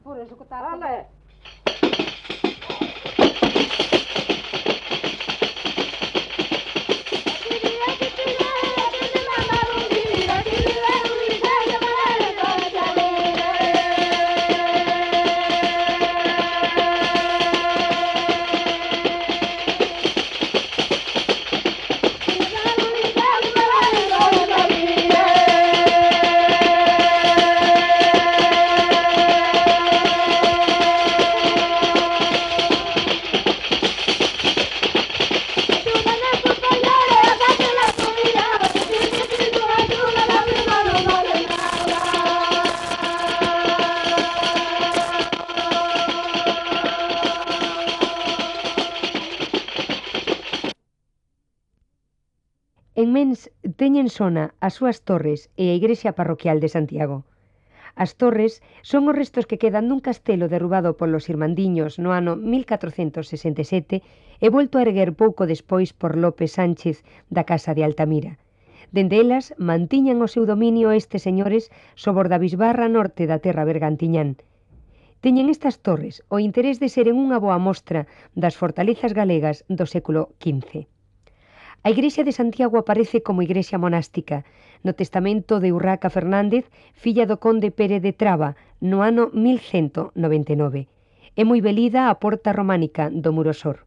Por eso que está... Vale. En Mens teñen sona as súas torres e a igrexa parroquial de Santiago. As torres son os restos que quedan dun castelo derrubado polos irmandiños no ano 1467 e volto a erguer pouco despois por López Sánchez da Casa de Altamira. Dende elas mantiñan o seu dominio estes señores sobre da bisbarra norte da terra bergantiñán. Teñen estas torres o interés de seren unha boa mostra das fortalezas galegas do século XV. A igrexa de Santiago aparece como igrexa monástica no testamento de Urraca Fernández, filla do conde Pérez de Traba, no ano 1199. É moi velida a porta románica do Murosor.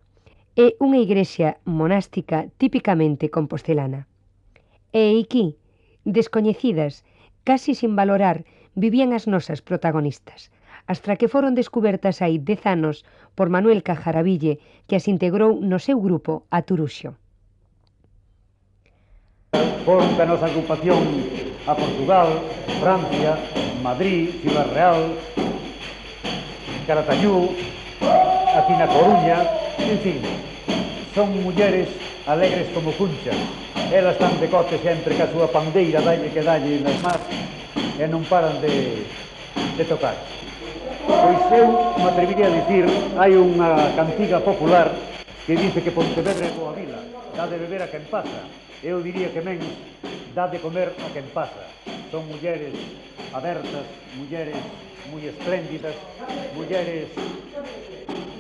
É unha igrexa monástica típicamente compostelana. E aquí, descoñecidas, casi sin valorar, vivían as nosas protagonistas, hasta que foron descubertas hai 10 anos por Manuel Cajaraville, que as integrou no seu grupo a Turuxo. Foron da nosa agrupación a Portugal, Francia, Madrid, Ciudad Real, Caratayú, aquí na Coruña, en fin, son mulleres alegres como cunchas. Elas están de cote sempre ca súa pandeira, dalle que dalle nas más, e non paran de tocar. Pois eu me atreviría a dicir, hai unha cantiga popular que dice que Pontevedra é boa vila, dá de beber a quen pasa. Eu diría que Mens dá de comer a quen pasa. Son mulleres abertas, mulleres moi espléndidas, mulleres,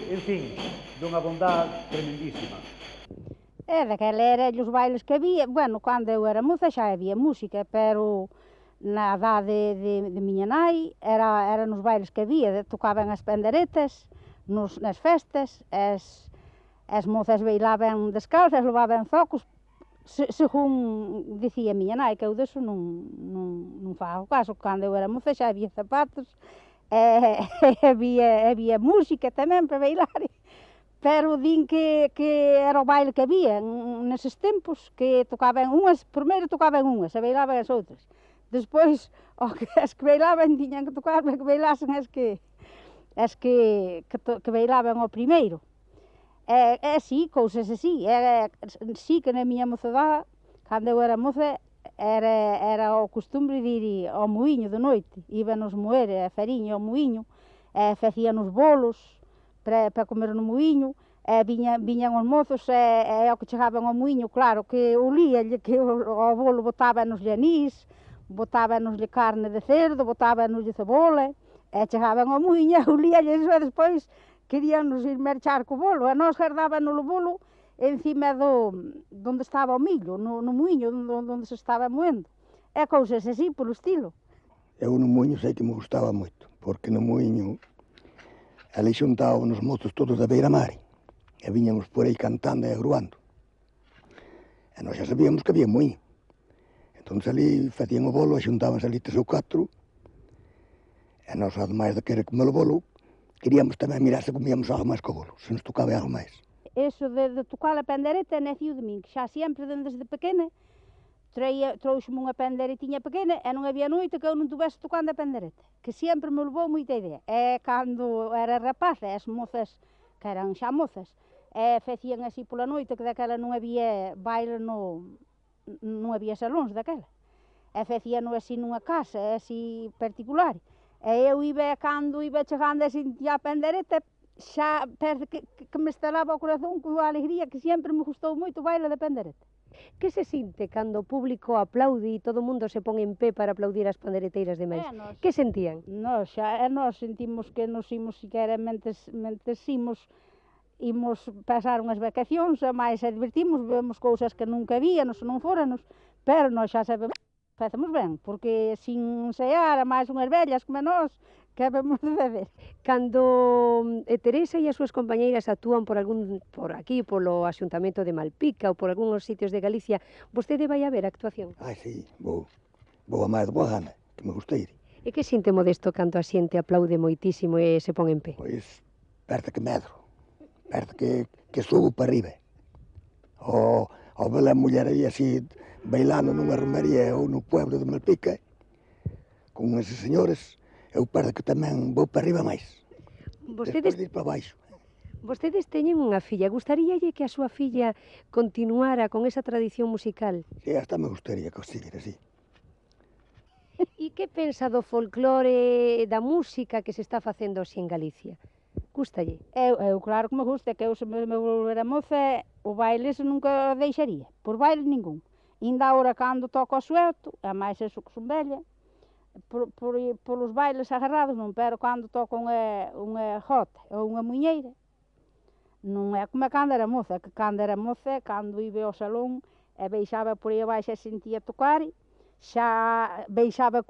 en fin, dunha bondade tremendísima. Daquela era os bailes que había, bueno, cando eu era moza xa había música, pero na idade de miña nai era nos bailes que había, tocaban as panderetas nas festas, as mozas bailaban descalzas, levaban zocos, según dicía miña nai, que eu deso non fago caso. Cando eu era moza xa había zapatos, había música tamén para bailar, pero din que era o baile que había neses tempos, que tocaban unhas, primeiro tocaban unhas e bailaban as outras, despois as que bailaban tiñan que tocar para que bailasen as que bailaban o primeiro. Sí, cousas así, sí que na miña mocedade, cando eu era moza, era o costumbre de ir ao muiño de noite, íbanos moer a fariña ao muiño, facían os bolos para comer no muiño, viñan os mozos e ao que chegaban ao muiño, claro, que olíalle que o bolo botábanos anís, botábanos-lhe carne de cerdo, botábanos-lhe cebola, e chegaban ao muiño e olíalle e despois queríanos ir merchar co bolo, e nós guardábanos o bolo encima donde estaba o millo, no muiño onde se estaba moendo, e cousas así polo estilo. Eu no muiño sei que me gustaba moito, porque no muiño ali xuntaban os mozos todos da beira-mar e viñamos por aí cantando e agruando. E nós xa sabíamos que había muiño. Entón ali facían o bolo e xuntábanse ali 3 ou 4 e nós, ademais de querer comer o bolo, queríamos tamén mirar se comíamos algo máis co bolo, se nos tocaba algo máis. Eso de tocar a pandereta naciu de min, que xa sempre desde pequena trouxeme unha panderetiña pequena e non había noite que eu non tivese tocando a pandereta, que sempre me levou moita idea. E cando era rapaz, as mozas, que eran xa mozas, facían así pola noite, que daquela non había baile, non había salóns daquela, e facían así nunha casa, así particular, e eu cando iba chegando a sentir a pandereta, xa parece que me estalaba o corazón con a alegría, que sempre me gustou moito o baile da pandereta. Que se sinte cando o público aplaude e todo o mundo se pon en pé para aplaudir as pandereteiras de máis? Que sentían? Nós sentimos que nos imos siquera mentes imos pasar unhas vacacións, a máis divertimos, vemos cousas que nunca víanos, non fóranos, pero nós xa sabemos que facemos ben, porque sin ensaiar, a máis unhas vellas como nós, que vemos de fazer. Cando Teresa e as súas compañeiras actúan por aquí, polo Axuntamento de Malpica ou por algúns sitios de Galicia, vostede vai a ver a actuación? Ai, sí, vou a máis de boa gana, que me gustei. E que sinte Modesto cando a xente aplaude moitísimo e se pon en pé? Pois, parece que medro, parece que subo para arriba. Ao ver a muller aí así, bailando nunha romería ou no pueblo de Malpica, con eses señores, eu parece que tamén vou para arriba máis. Despois de ir para baixo. Vostedes teñen unha filla, gustaríalle que a súa filla continuara con esa tradición musical? Si, hasta me gustaría que o siguiera así. E que pensa do folclore, da música que se está facendo así en Galicia? Gustalle? Eu claro que me gusta, que eu se me volvera moza, o baile se nunca deixaría, por baile ningún. Inda agora cando toco o suelto, a máis eso que son velha, polos bailes agarrados non, pero cando toco unha jota ou unha muñeira, non é como cando era moza, que cando era moza, cando iba ao salón e baixaba por aí abaixo e sentía tocar, xa baixaba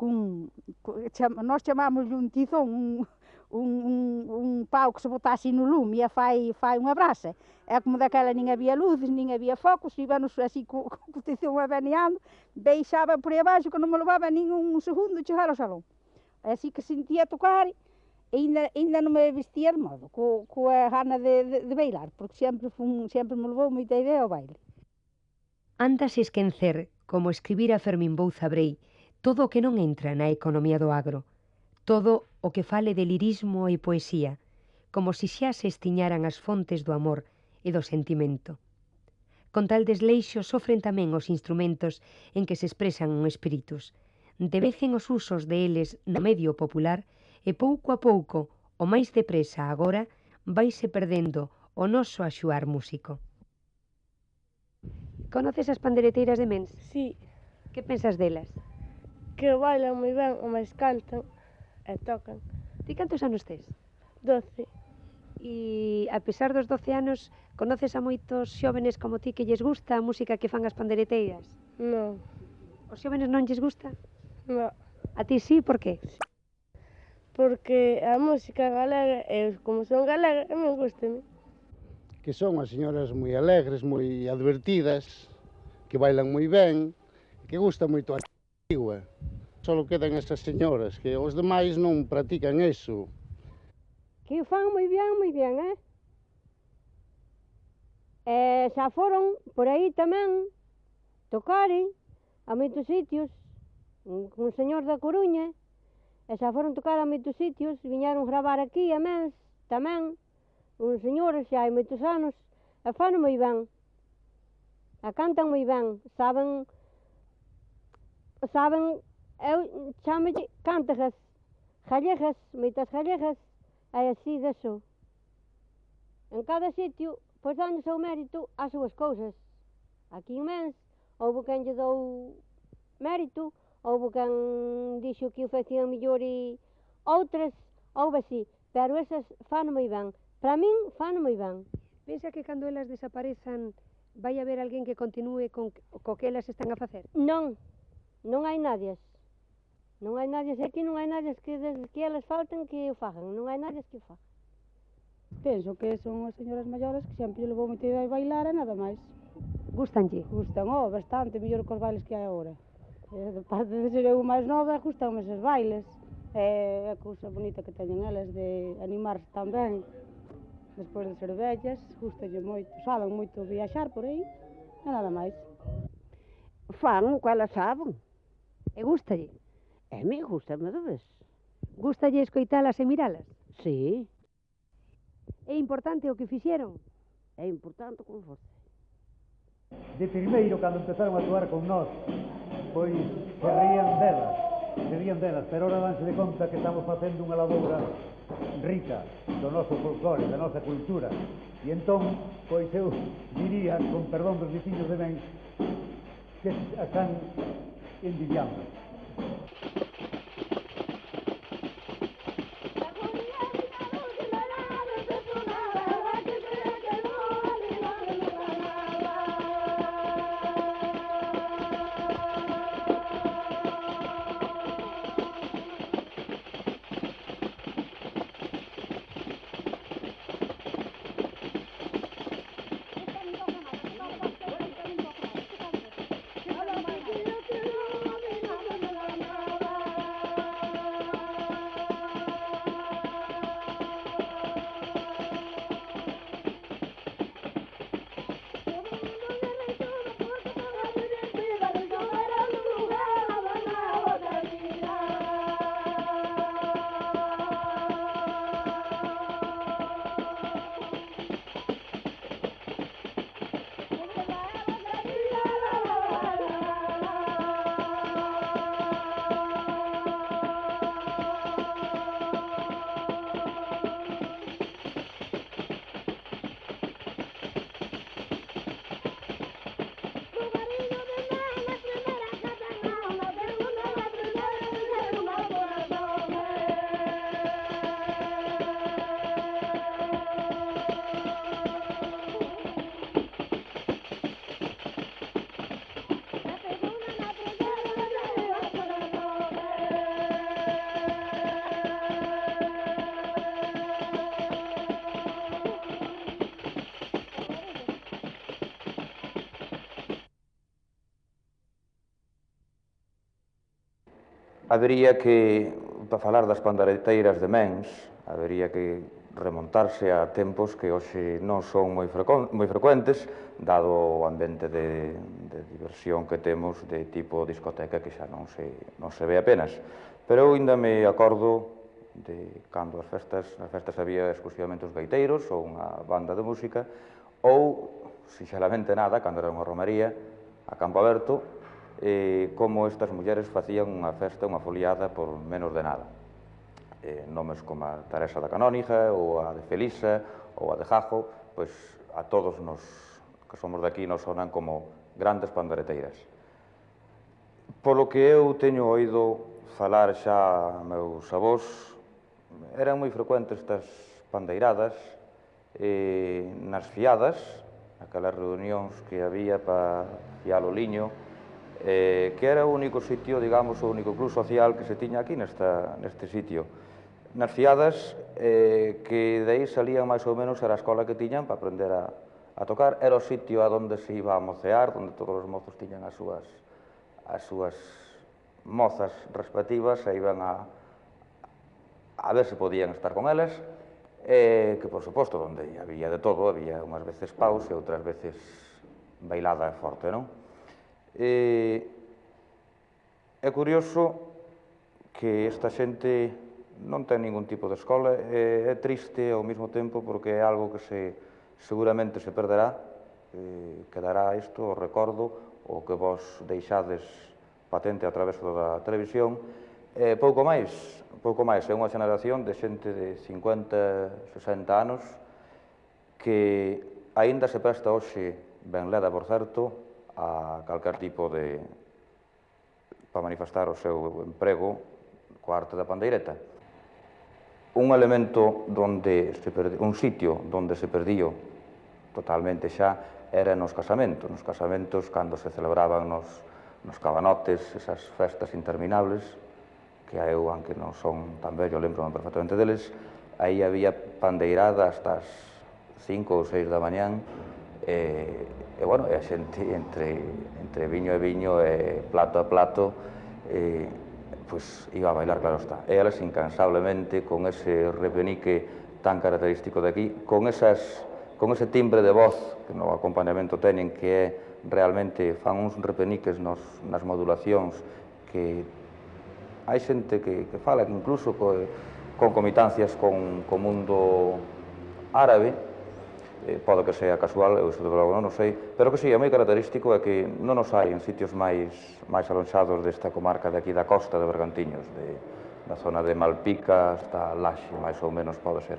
nós chamámoslle un tizón, un pau que se botase no lume e fai unha brasa. É como daquela nin había luces, nin había focos, íbamos así co tizón aveneando, baixaba por aí abaixo que non me levaba nin un segundo chegar ao salón. Así que sentía tocar e ainda non me vestía de modo, coa gana de bailar, porque sempre me levou moita idea ao baile. Ándase esquecer, como escribira Fermín Bouza Brei, todo o que non entra na economía do agro, todo o que fale de lirismo e poesía, como si xa se estiñaran as fontes do amor e do sentimento. Con tal desleixo sofren tamén os instrumentos en que se expresan os espíritus, devecen os usos deles no medio popular e pouco a pouco, o máis depresa agora, vaise perdendo o noso axuar músico. Conoces as pandereteiras de Mens? Sí, Que pensas delas? que bailan moi ben, o máis cantan e tocan. Ti cantos anos tes? 12. E a pesar dos 12 anos, conoces a moitos xóvenes como ti que lles gusta a música que fan as pandereteiras? Non, Os xóvenes non lles gusta? non, A ti sí, por qué? porque a música galega, eu como son galega, me gusta. Que son as señoras moi alegres, moi advertidas, que bailan moi ben, que gusta moito a antigua. Só quedan esas señoras, que os demais non practican eso. Que o fan moi ben, E xa foron por aí tamén tocaren a moitos sitios, un señor da Coruña, e xa foron tocar a moitos sitios, viñeron gravar aquí a Mens tamén, uns señores xa hai moitos anos, e fan moi ben, e cantan moi ben, saben, eu chámolle cántagas, gallegas, moitas gallegas, e así deso. En cada sitio, pois danlles o mérito ás súas cousas. Aquí en Mens, houve quen lle dou mérito, houve quen dixo que o facían mellor e outras, houve así, pero esas fan moi ben. Para min, fan moi ben. Pensa que cando elas desaparezan vai haber alguén que continúe co que elas están a facer? Non, non hai nadias. Non hai nadias aquí, non hai nadias que desde que elas falten que o fagan, non hai nadias que o fagan. Penso que son as señoras maiores que sempre lle levou moita idea de bailar e nada máis. Gustanlle? Gustan, bastante, mellor que os bailes que hai agora. De parte de ser eu máis nova, gustan eses bailes. É a cousa bonita que teñen elas de animarse tamén. Despois de ser vellas, gustalle moito, saben moito viaxar por aí, e nada máis. Fan o que elas saben. E gustalle? E mi gusta-me de vez. Gustalle escoitalas e miralas? Sí, É importante o que fixeron? é importante como foste. De primeiro, cando empezaron a actuar con nós, pois se rían delas, pero ahora danse de conta que estamos facendo unha laboura rica do noso folclore, da nosa cultura. E entón, pois eu diría, con perdón dos veciños de ben, que están envidiando. Habería que, para falar das pandareteiras de Mens, habería que remontarse a tempos que hoxe non son moi frecuentes, dado o ambiente de diversión que temos de tipo discoteca que xa non se ve apenas. Pero eu ainda me acordo de cando nas festas había exclusivamente os gaiteiros ou unha banda de música, ou, sinxelamente nada, cando era unha romería, a campo aberto, como estas mulleres facían unha festa, unha foliada por menos de nada. Nomes como a Teresa da Canóniga, ou a de Felisa, ou a de Jajo, pois a todos nos que somos de aquí nos sonan como grandes pandareteiras. Polo que eu teño oído falar xa a meus avós, eran moi frecuentes estas pandeiradas nas fiadas, aquelas reunións que había para fiar o liño, que era o único sitio, digamos, o único club social que se tiña aquí neste sitio. Nas fiadas, que de aí salían máis ou menos, era a escola que tiñan para aprender a tocar, era o sitio a donde se iba a mocear, onde todos os mozos tiñan as súas mozas respectivas e iban a ver se podían estar con elas, que, por suposto, onde había de todo, había unhas veces paus e outras veces bailada forte, non? É curioso que esta xente non ten ningún tipo de escola, é triste ao mesmo tempo porque é algo que seguramente se perderá, quedará isto, o recordo, o que vos deixades patente a través da televisión, pouco máis, é unha xeneración de xente de 50, 60 anos que aínda se presta hoxe, ben leda, por certo, a calquer tipo para manifestar o seu emprego coa arte da pandeireta. Un elemento un sitio onde se perdío totalmente xa era nos casamentos cando se celebraban nos cabanotes, esas festas interminables, que eu, aunque non son tan vello, lembro perfectamente deles, aí había pandeirada hasta as 5 ou 6 da mañán, e a xente entre viño e viño e plato a plato pois iba a bailar, claro está. E elas incansablemente, con ese repenique tan característico de aquí, con ese timbre de voz que no acompañamento teñen, que é realmente, fan uns repeniques nas modulacións que hai xente que fala que incluso con comitancias con mundo árabe, pode que sea casual, eu desde logo non o sei, pero que sí, é moi característico é que non os hai en sitios máis alonxados desta comarca de aquí da costa de Bergantiños, da zona de Malpica hasta Laxe, máis ou menos pode ser.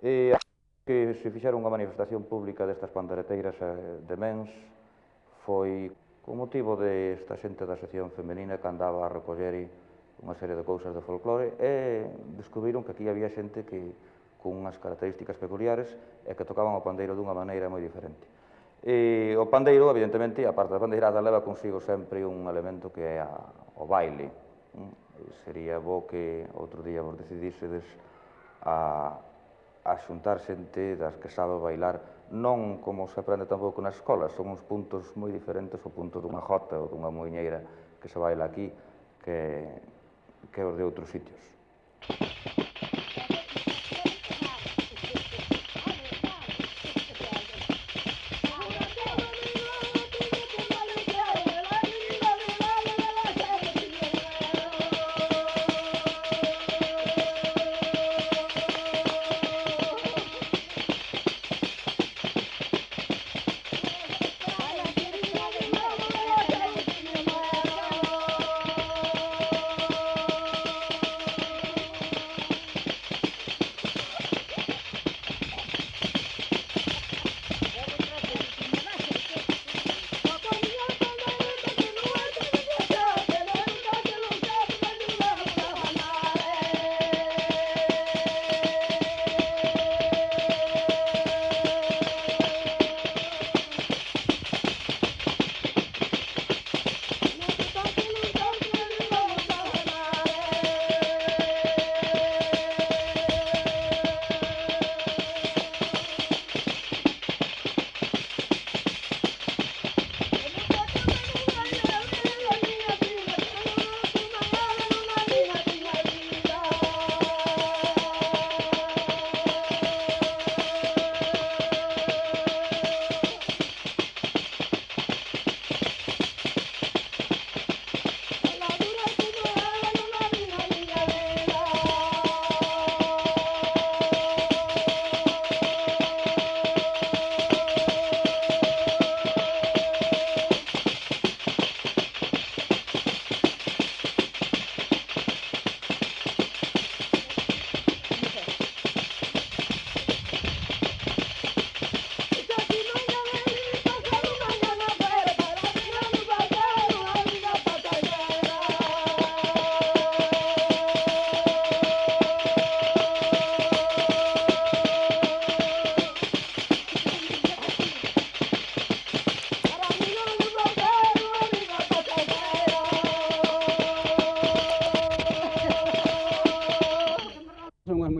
E que se fixera unha manifestación pública destas pandereteiras de Mens foi con motivo desta xente da sección femenina que andaba a recoller unha serie de cousas de folclore e descubriron que aquí había xente que con unhas características peculiares e que tocaban o pandeiro dunha maneira moi diferente. E o pandeiro, evidentemente, a parte da pandeirada, leva consigo sempre un elemento que é o baile. Sería bo que outro día vos decidísedes a xuntar xente das que sabe bailar, non como se aprende tampouco nas escolas, son uns puntos moi diferentes ao punto dunha jota ou dunha moiñeira que se baila aquí que os de outros sitios.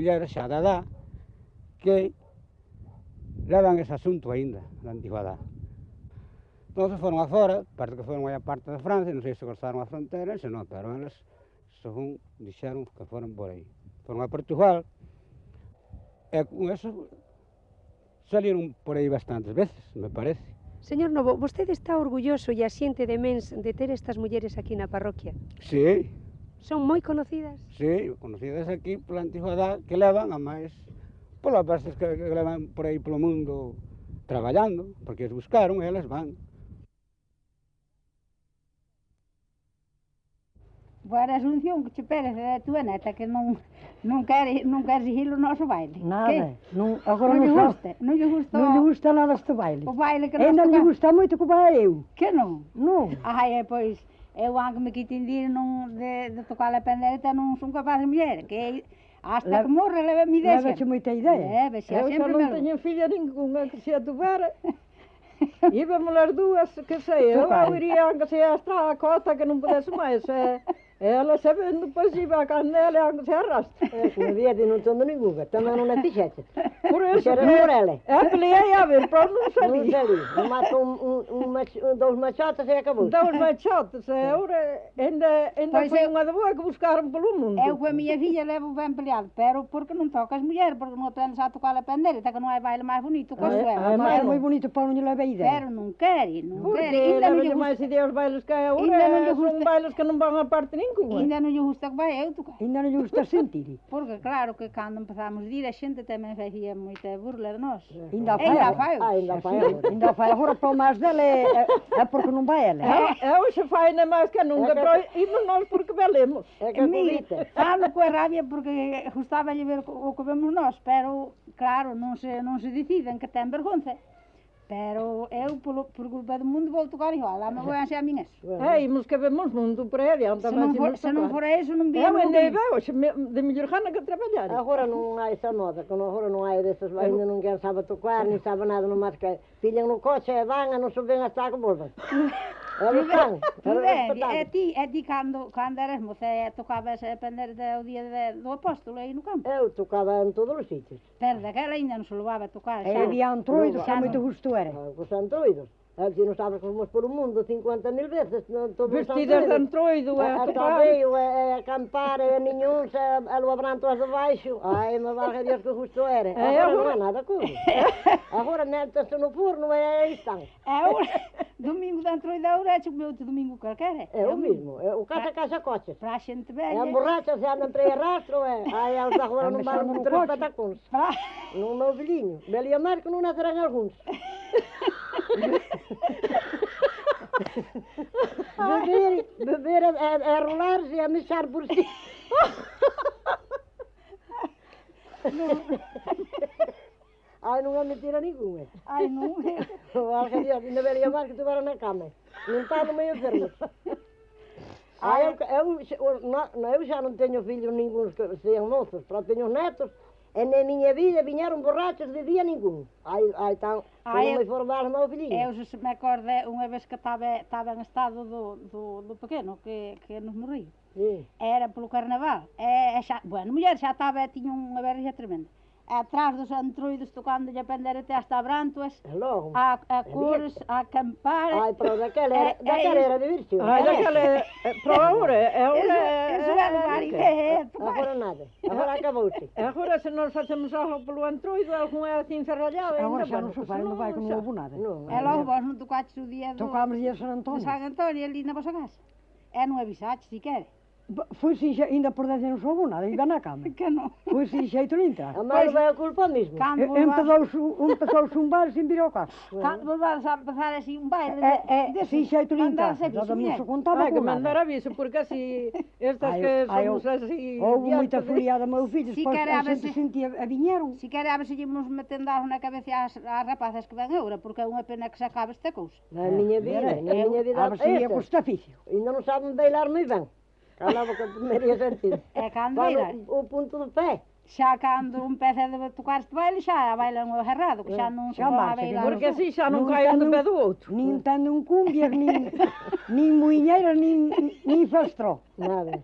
mulleres xa da edad que levan ese asunto aínda da antigüedade. Entón foron afora, parece que foron aí a parte de Francia, non sei se cruzaron a frontera, se non, pero eles, según dixeron, que foron por aí. Foron a Portugal, e con eso salieron por aí bastantes veces, me parece. Señor Novo, vostede está orgulloso e asiente de Mens de ter estas mulleres aquí na parroquia? Sí. Son moi conocidas? Sí, conocidas aquí pola antigüedade que levan, a máis, polas veces que levan por aí polo mundo traballando, porque as buscaron e elas van. Boa Asunción, que che perece da túa neta, que non quere seguir o noso baile. Nada, agora non gusta. Non lle gusta. Non lle gusta nada este baile. O baile que nos ainda lle gusta moito que vai eu. Que non? Non. Ai, pois, eu anque me quiten dir de tocar a pandereta non son capaz de mulher, que hasta que morre leva mi deixa. Levache moita idea. Eu xa non teño filla ninguna que se a tuvera. Íbamos as dúas, que sei, eu iría que se a estrada a cota que non pudese máis, ela sabendo, pois iba a canela e se arrastra. No día de non tondo ninguna, tamén non a fixete. Por eso, Morele. peleei a ver, pero non salí. Non salí, mato dous machotes e acabou. Dous machotes, e agora ainda foi unha de boa que buscaron polo mundo. Eu coa miña filla levo ben peleado, pero porque non tocas muller, porque non aprendes a tocar a pandereta, que non hai baile máis bonito que o seu. É moi bonito para non lle leva idea. Pero non quere, non quere. Porque leva máis idea os bailes que hai agora, son bailes que non van a parte ninguna. Ainda non lle gusta que vai eu tocar. Ainda non lle gusta sentir. Porque claro que cando empezamos a dir, a xente tamén facía moita burla de nós. Ainda fai agora para o máis dele é porque non vai ela. É hoxe fai nem máis que nunca, pero imos nós porque velemos. É que bonita. Falo coa rabia porque gustaba de ver o que vemos nós, pero claro, non se deciden, que ten vergonza. Pero eu, por culpa do mundo, vou tocar igual. Lá me vou encher a min eso. Imos que vemos mundo por aí adiante. Se non fora eso, non víamos. Eu ainda veo, de mellor gana que traballar. Agora non hai esa moda, agora non hai desas, ainda non quen sabe tocar, nin sabe nada, non máis que pillan no coche e van e non suben hasta que volvan. E ti cando eras moza tocabas a aprender o día do apóstolo aí no campo? Eu tocaba en todos os sitios. Pero daquela ainda non se levaba a tocar. E había antroidos que moito gusto era. Os antroidos. Si non sabes que fomos por o mundo 50.000 veces. Vestidas de antroido a tocar. A acampar, e niñóns, a lo abranto as de baixo. Ai, me valga Dios que justo era. Agora non é nada cousa. Agora metes-se no forno e aí están. Domingo de antroido agora é como outro domingo calquera. É o mismo. O casa coches. Para a xente velha. E as borrachas se andan para aí arrastro. Ai, eles agora non valen por 3 patacóns. No meu velhinho. Velha máis que non nacerán algúns. Beber é rolar-se e a mexer por si. Ai, non é mentira ninguna. Ai, non é. Valga Dios, ainda vería máis que estiveran na cama. Non está no meio enfermo. Eu xa non teño fillos ningún que sean mozos, pero teño netos. E na miña vida viñeron borrachos de día ningún. Ai, tan... Non me formar o meu filhinho. Eu se me acordo unha vez que estaba en estado do pequeno, que nos morriu. Era polo carnaval. Bueno, a muller xa tiña unha berrija tremenda. Atrás dos antroidos tocando-lhe a aprender até hasta a brántuas, a cores, a acampar. Ai, pero daquela era diversión. Ai, daquela, pero agora, Eso é lugar e agora nada, agora acabouse. Agora se nós facemos algo polo antroido, algún é assim encerrallado. Agora xa non se fai, non vai que non houve nada. E logo vos non tocaches o día do... Tocámos día de San Antonio. De San Antonio, ali na vosa casa. E non avisaches, si quere. Foi sin xeito, ainda por dentro non soubo nada, iba na cama. Que non? Foi sin xeito de entrar. A mãe vai a culpa mesmo. Empezouse un baile sin vir ao caso. Cando volvades a empezar así un baile sin xeito de entrar. Nada non se contaba con nada. Hai que mandar aviso, porque así, estas que somos así... Houve moita furiada, meu filho, despois a xente sentía, viñeron. Si quere, a ver se íamos metendo algo na cabeza ás rapazas que ven agora, porque é unha pena que se acabe esta cousa. Na miña vida, a ver se ia co estaficio. Ainda non saben bailar moi ben. Cala boca primeira sentir. E cando era? O punto do pé. Xa cando un pece de tocar este baile, xa bailan o errado, que xa non se van a bailar. Porque así xa non caen do pé do outro. Nin tendo un cumbias, nin muiñeiras, nin fastró. Nada.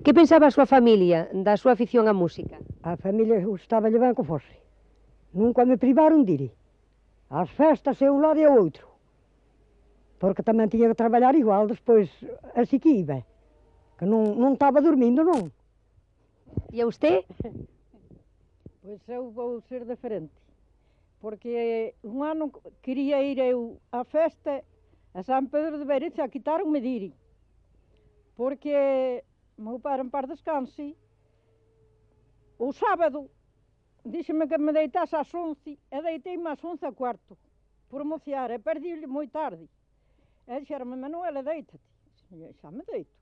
Que pensaba a súa familia da súa afición á música? A familia gustaba ben que fose. Nunca me privaron de ir. As festas e un lado e o outro. Porque tamén tiña que traballar igual, despois así que iba. Que non estaba dormindo, non. E a usted? Pois eu vou ser diferente. Porque un ano quería ir eu á festa a San Pedro de Beireza, quitaron-me de ir. Porque meu pai en par descanse, o sábado, díxeme que me deitase ás 11 e deiteime ás 11:15 por mociar e perdíle moi tarde. E dixeronme, Manuela, deítate. Xa me deito.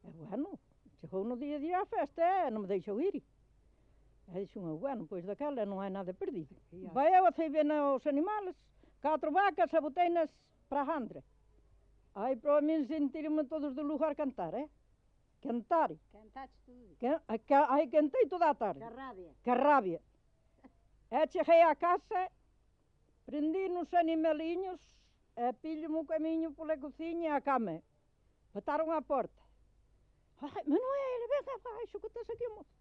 E bueno, chegou no día de ir á festa e non me deixou ir. E dixo, bueno, pois daquela non hai nada perdido. Vai eu a ceiben os animales, 4 vacas e boteinas para a Jandra. Ai, para mí sentirme todos do lugar cantar, Cantar. Cantaches tudo. Ai, cantei toda a tarde. Que rabia. E cheguei á casa, prendi nos animaliños, e pillo-me o camiño pola cociña e a cama. Bataron á porta. Ai, Manuel, ven abaixo, que estás aquí, moço.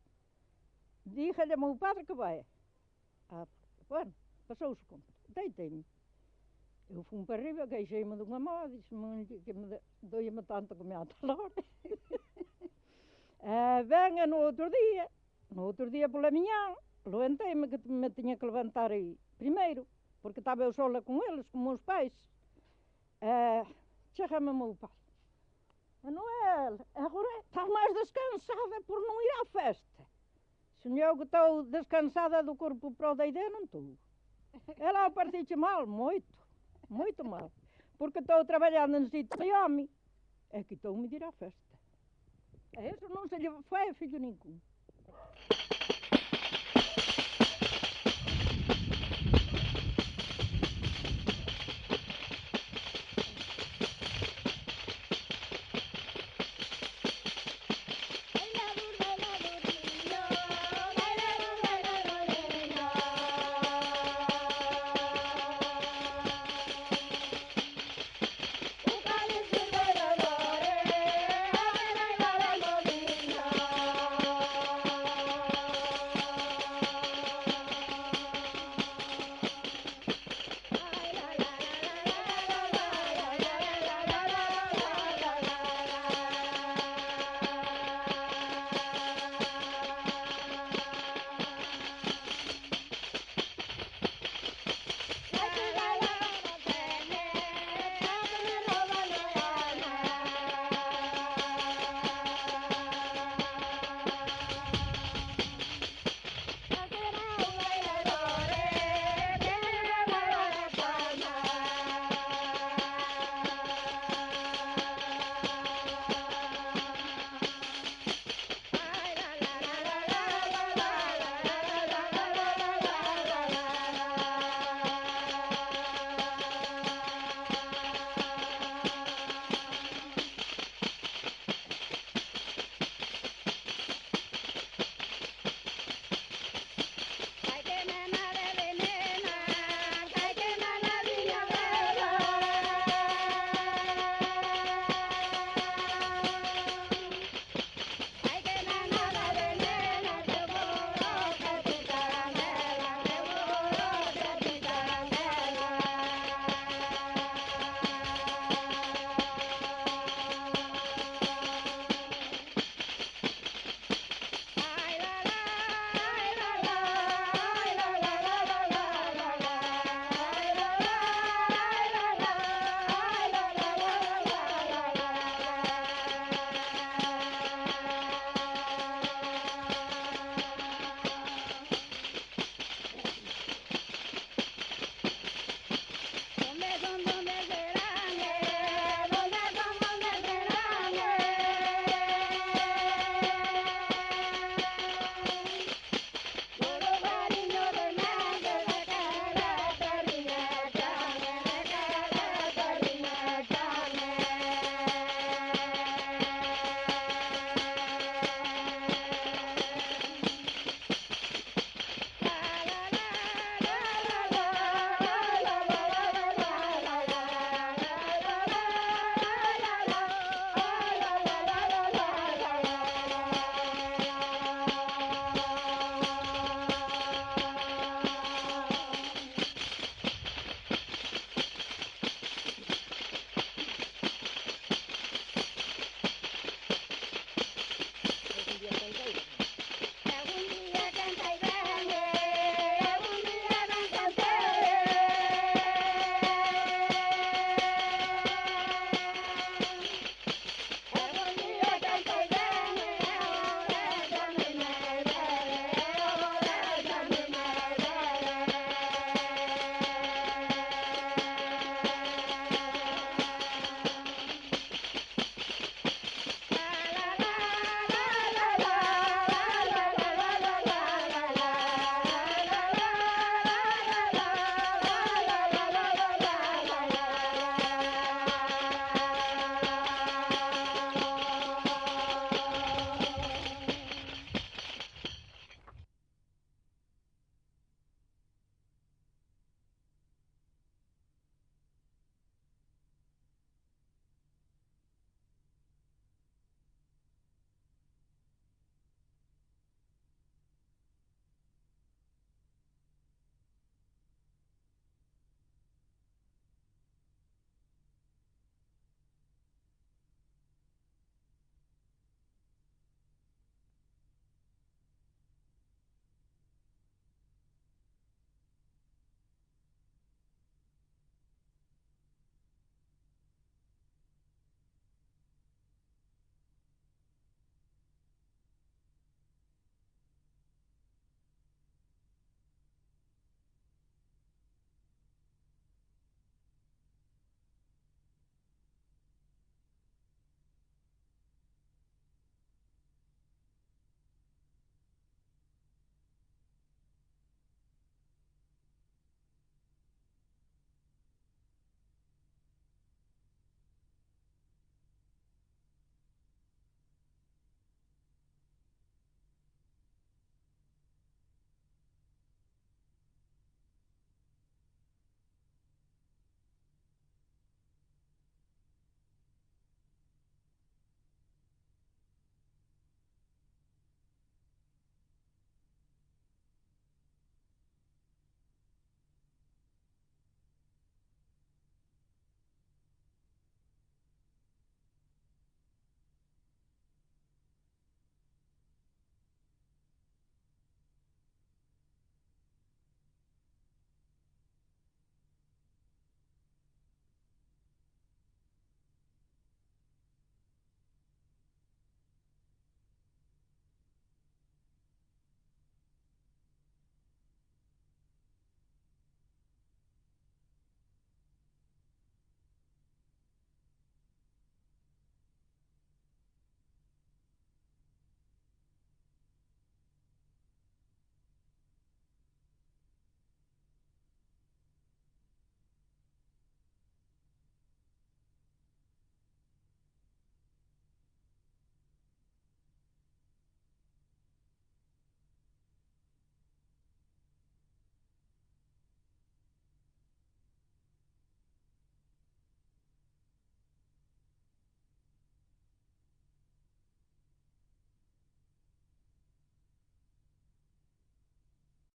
Díjale a meu padre que vai. Bueno, pasouse con. Deitei-me. Eu fui para arriba, queixei-me dunha má, disse-me que doia-me tanto que me ata a hora. Venga no outro dia pola miñán, levantei-me que me tiña que levantar aí primeiro, porque estaba eu sola con eles, con meus pais. Chega-me o meu pai. Manuel, agora estás máis descansada por non ir á festa. Sonhou que estou descansada do corpo para o da ideia, non estou. Ela partiu mal, moito mal. Porque estou traballando en sitio de home. E quitou-me de ir á festa. E eso non se lle foi a fillo ningún.